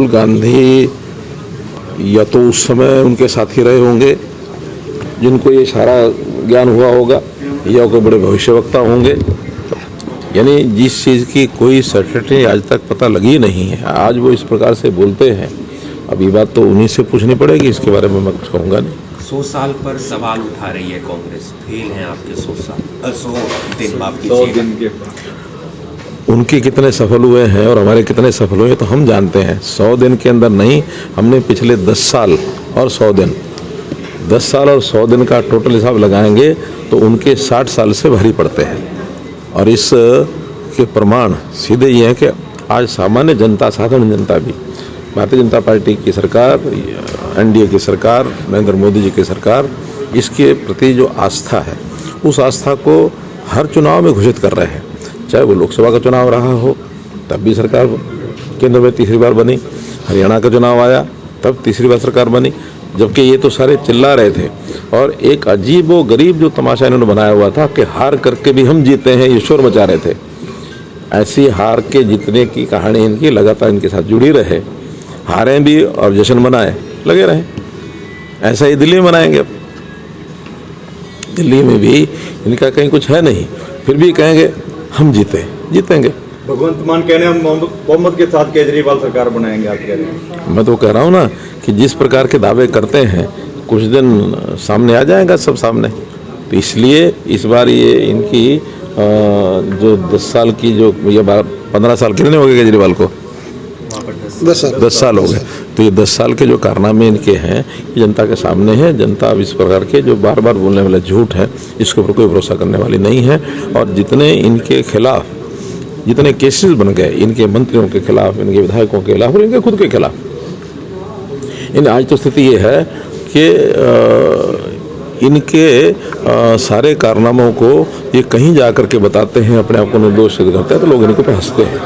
राहुल गांधी या तो उस समय उनके साथी रहे होंगे जिनको ये सारा ज्ञान हुआ होगा, या कोई बड़े भविष्यवक्ता होंगे। यानी जिस चीज़ की कोई सर्टेनिटी आज तक पता लगी नहीं है, आज वो इस प्रकार से बोलते हैं। अब ये बात तो उन्हीं से पूछनी पड़ेगी, इसके बारे में मैं कुछ कहूँगा नहीं। 100 साल पर सवाल उठा रही है कांग्रेस, फेल हैं आपके 100 दिन माफ कीजिएगा। उनके कितने सफल हुए हैं और हमारे कितने सफल हुए तो हम जानते हैं। 100 दिन के अंदर नहीं, हमने पिछले 10 साल और 100 दिन, 10 साल और 100 दिन का टोटल हिसाब लगाएंगे तो उनके 60 साल से भारी पड़ते हैं। और इस के प्रमाण सीधे ये हैं कि आज सामान्य जनता, साधारण जनता भी भारतीय जनता पार्टी की सरकार, एनडीए की सरकार, नरेंद्र मोदी जी की सरकार, इसके प्रति जो आस्था है उस आस्था को हर चुनाव में घोषित कर रहे हैं। चाहे वो लोकसभा का चुनाव रहा हो तब भी सरकार केंद्र में तीसरी बार बनी, हरियाणा का चुनाव आया तब तीसरी बार सरकार बनी, जबकि ये तो सारे चिल्ला रहे थे। और एक अजीब व गरीब जो तमाशा इन्होंने बनाया हुआ था कि हार करके भी हम जीते हैं, ये शोर मचा रहे थे। ऐसी हार के जीतने की कहानी इनकी लगातार इनके साथ जुड़ी रहे, हारें भी और जश्न मनाए लगे रहें। ऐसा ही दिल्ली में मनाएंगे। अब दिल्ली में भी इनका कहीं कुछ है नहीं, फिर भी कहेंगे हम जीतेंगे। भगवंत मान कह रहे हैं हम बहुमत के साथ केजरीवाल सरकार बनाएंगे, आप कह रहे हैं। मैं तो कह रहा हूँ ना कि जिस प्रकार के दावे करते हैं कुछ दिन सामने आ जाएगा सब सामने। तो इसलिए इस बार ये इनकी जो 10 साल की जो ये 15 साल कितने हो गए केजरीवाल को? 10 साल हो गए। तो ये 10 साल के जो कारनामे इनके हैं ये जनता के सामने है। जनता अब इस प्रकार के जो बार बार बोलने वाले झूठ है इसके ऊपर कोई भरोसा करने वाली नहीं है। और जितने इनके खिलाफ जितने केसेस बन गए, इनके मंत्रियों के खिलाफ, इनके विधायकों के खिलाफ और इनके खुद के खिलाफ, इन आज तो स्थिति ये है कि इनके सारे कारनामों को ये कहीं जा कर के बताते हैं, अपने आप को निर्दोष सिद्ध करते हैं, तो लोग इनको पे हंसते हैं।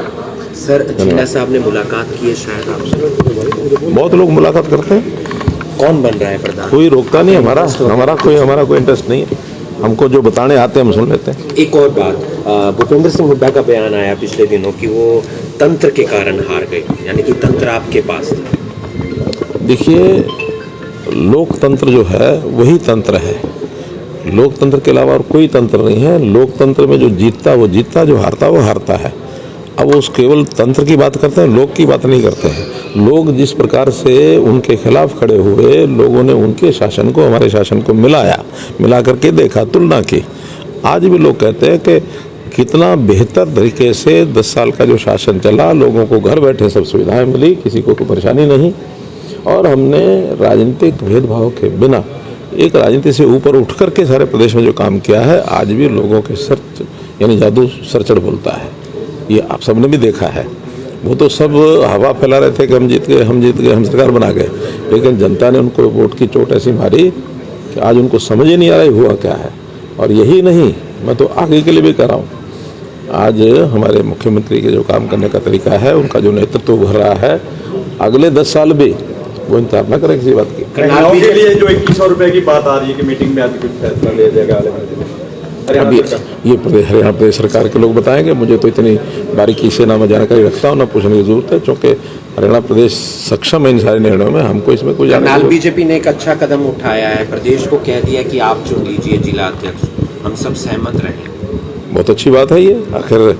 सर, जीना साहब ने मुलाकात की है शायद आपसे? बहुत लोग मुलाकात करते हैं। कौन बन रहा है प्रधान? कोई रोकता नहीं, हमारा कोई इंटरेस्ट नहीं है। हमको जो बताने आते हैं हम सुन लेते हैं। एक और बात, भूपेंद्र सिंह हुड्डा का बयान आया पिछले दिनों कि वो तंत्र के कारण हार गए, यानी कि तंत्र आपके पास था। देखिए, लोकतंत्र जो है वही तंत्र है, लोकतंत्र के अलावा और कोई तंत्र नहीं है। लोकतंत्र में जो जीतता वो जीतता, जो हारता वो हारता है। अब वो केवल तंत्र की बात करते हैं, लोग की बात नहीं करते हैं। लोग जिस प्रकार से उनके खिलाफ खड़े हुए, लोगों ने उनके शासन को हमारे शासन को मिला करके देखा, तुलना की। आज भी लोग कहते हैं कि कितना बेहतर तरीके से 10 साल का जो शासन चला, लोगों को घर बैठे सब सुविधाएं मिली, किसी को कोई परेशानी नहीं। और हमने राजनीतिक भेदभाव के बिना एक राजनीति से ऊपर उठ करके सारे प्रदेश में जो काम किया है, आज भी लोगों के सर यानी जादू सर चढ़ बोलता है। ये आप सबने भी देखा है। वो तो सब हवा फैला रहे थे कि हम जीत गए, हम सरकार बना गए, लेकिन जनता ने उनको वोट की चोट ऐसी मारी कि आज उनको समझ ही नहीं आ रहा हुआ क्या है। और यही नहीं, मैं तो आगे के लिए भी कह रहा हूँ, आज हमारे मुख्यमंत्री के जो काम करने का तरीका है, उनका जो नेतृत्व उभर रहा है, अगले 10 साल भी वो इंतजार न करें किसी बात की। के लिए जो 2100 रुपए की बात आ रही है कि मीटिंग में आज कुछ फैसला ले जाएगा, अभी ये हरियाणा प्रदेश सरकार के लोग बताएंगे। मुझे तो इतनी बारीकी से ना मैं जानकारी रखता हूँ, ना पूछने की जरूरत है, क्योंकि हरियाणा प्रदेश सक्षम है इन सारे निर्णयों में। हमको इसमें कोई जानकारी। बीजेपी ने एक अच्छा कदम उठाया है, प्रदेश को कह दिया कि आप चुन लीजिए जिला अध्यक्ष, हम सब सहमत रहे। बहुत अच्छी बात है ये। आखिर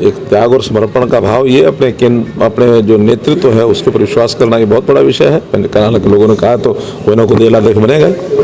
एक त्याग और समर्पण का भाव, ये अपने जो नेतृत्व है उसके ऊपर विश्वास करना, ये बहुत बड़ा विषय है। कर्नाटक के लोगों ने कहा तो कोई ना कोई देला देख बनेगा।